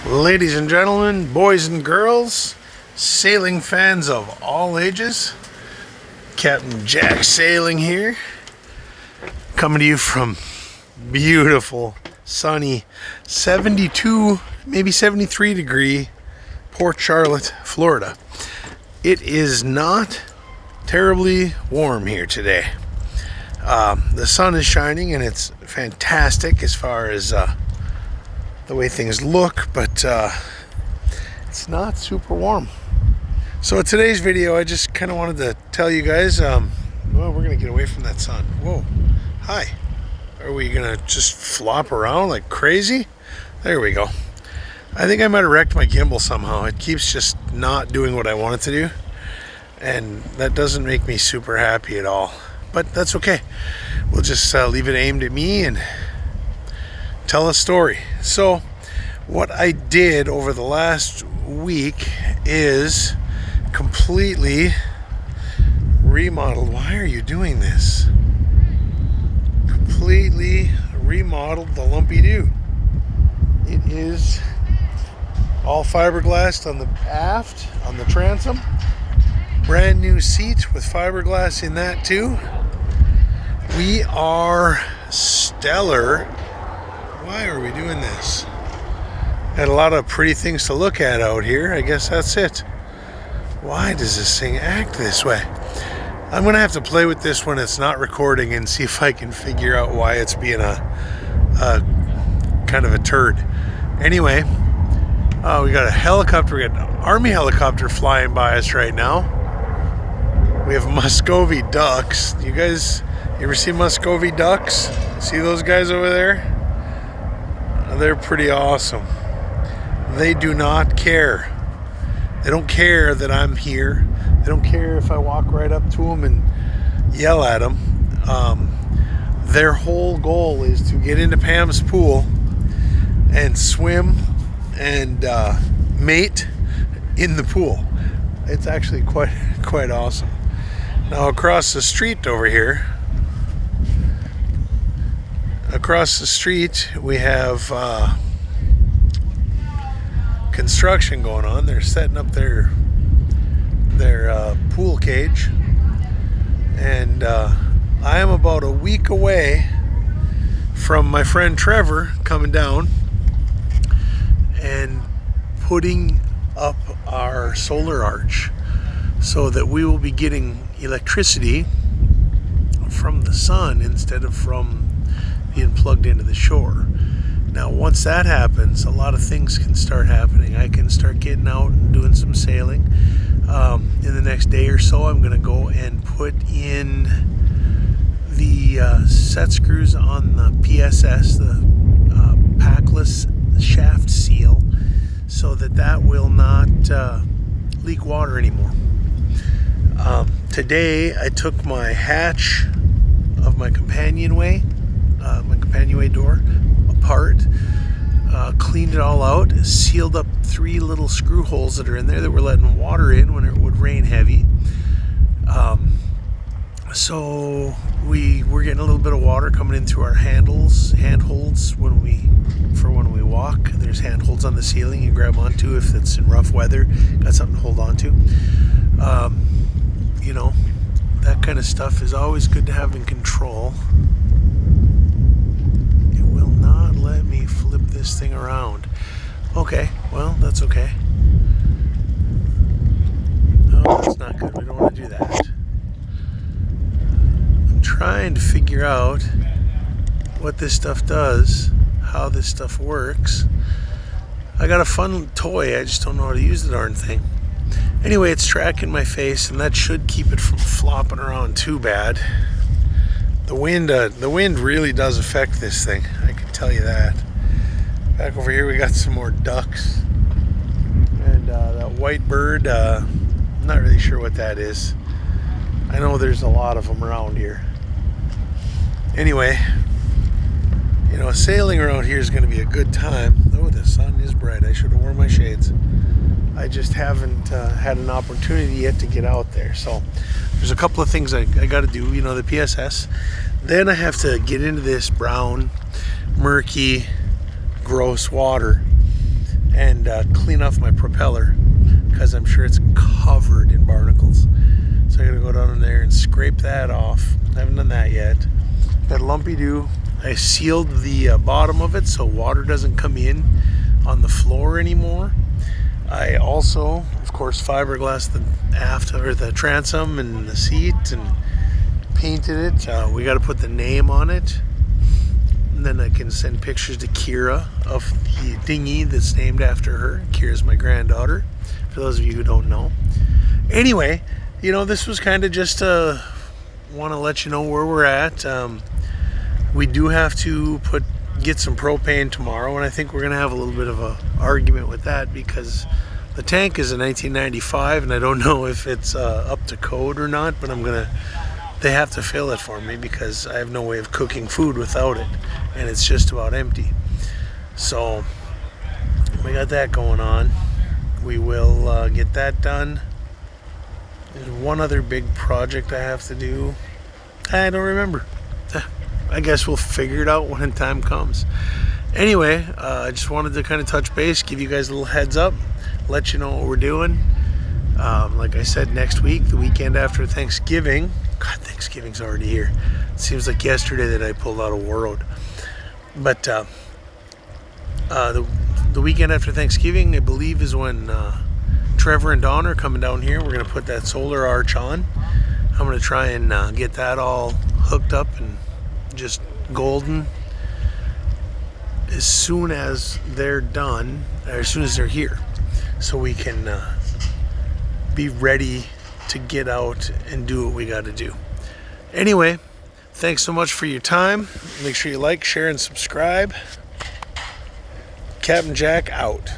Ladies and gentlemen, boys and girls, sailing fans of all ages, Captain Jack Sailing here, coming to you from beautiful, sunny, 72, maybe 73 degree Port Charlotte, Florida. It is not terribly warm here today. The sun is shining and it's fantastic as far as the way things look, but it's not super warm. So in today's video, I just kind of wanted to tell you guys, well, we're gonna get away from that sun. Whoa, hi. Are we gonna just flop around like crazy? There we go. I think I might have wrecked my gimbal somehow. It keeps just not doing what I want it to do, and that doesn't make me super happy at all. But that's okay. We'll just leave it aimed at me and tell a story. So what I did over the last week is completely remodeled. Why are you doing this? Completely remodeled the Lumpy Doo. It is all fiberglass on the aft, on the transom. Brand new seat with fiberglass in that too. We are stellar. Why are we doing this? Had a lot of pretty things to look at out here. I guess that's it. Why does this thing act this way? I'm gonna have to play with this when it's not recording and see if I can figure out why it's being a kind of a turd. Anyway, we got a helicopter. We got an Army helicopter flying by us right now. We have Muscovy ducks. You guys ever see Muscovy ducks? See those guys over there? They're pretty awesome. They do not care. They don't care that I'm here. They don't care if I walk right up to them and yell at them. Their whole goal is to get into Pam's pool and swim and mate in the pool. It's actually quite awesome. Now across the street over here, we have construction going on. They're setting up their pool cage, and I am about a week away from my friend Trevor coming down and putting up our solar arch so that we will be getting electricity from the sun instead of from being plugged into the shore. Now once that happens, a lot of things can start happening. I can start getting out and doing some sailing. In the next day or so, I'm going to go and put in the set screws on the PSS, the packless shaft seal, so that will not leak water anymore. Today I took my hatch of my companionway door apart, cleaned it all out, sealed up 3 little screw holes that are in there that were letting water in when it would rain heavy. So we're getting a little bit of water coming in through our handholds when we walk. There's handholds on the ceiling you grab onto if it's in rough weather. Got something to hold on to. You know, that kind of stuff is always good to have in control. It will not let me flip this thing around. Okay, well, that's okay. No, that's not good. We don't want to do that. I'm trying to figure out what this stuff does, how this stuff works. I got a fun toy, I just don't know how to use the darn thing. Anyway, it's tracking my face, and that should keep it from flopping around too bad. The wind really does affect this thing, I can tell you that. Back over here we got some more ducks, and that white bird, I'm not really sure what that is. I know there's a lot of them around here. Anyway, you know, sailing around here is going to be a good time. Oh, the sun is bright. I should have worn my shades. I just haven't had an opportunity yet to get out there. So there's a couple of things I got to do. You know, the PSS. Then I have to get into this brown, murky, gross water and clean off my propeller because I'm sure it's covered in barnacles. So I gotta go down in there and scrape that off. I haven't done that yet. Got lumpy dew. I sealed the bottom of it so water doesn't come in on the floor anymore. I also, of course, fiberglassed the aft or the transom and the seat and painted it. We got to put the name on it, and then I can send pictures to Kira of the dinghy that's named after her. Kira's my granddaughter, for those of you who don't know. Anyway, you know, this was kind of just want to let you know where we're at. We do have to get some propane tomorrow, and I think we're going to have a little bit of a argument with that because the tank is a 1995, and I don't know if it's up to code or not, but they have to fill it for me because I have no way of cooking food without it, and it's just about empty. So we got that going on. We will get that done. There's one other big project I have to do. I don't remember. I guess we'll figure it out when time comes. Anyway, I just wanted to kind of touch base, give you guys a little heads up, let you know what we're doing. Like I said, next week, the weekend after Thanksgiving. God, Thanksgiving's already here. It seems like yesterday that I pulled out a world. But the weekend after Thanksgiving, I believe, is when Trevor and Dawn are coming down here. We're going to put that solar arch on. I'm going to try and get that all hooked up and just golden as soon as they're done, or as soon as they're here, so we can be ready to get out and do what we got to do. Anyway, thanks so much for your time. Make sure you like, share, and subscribe. Captain Jack out.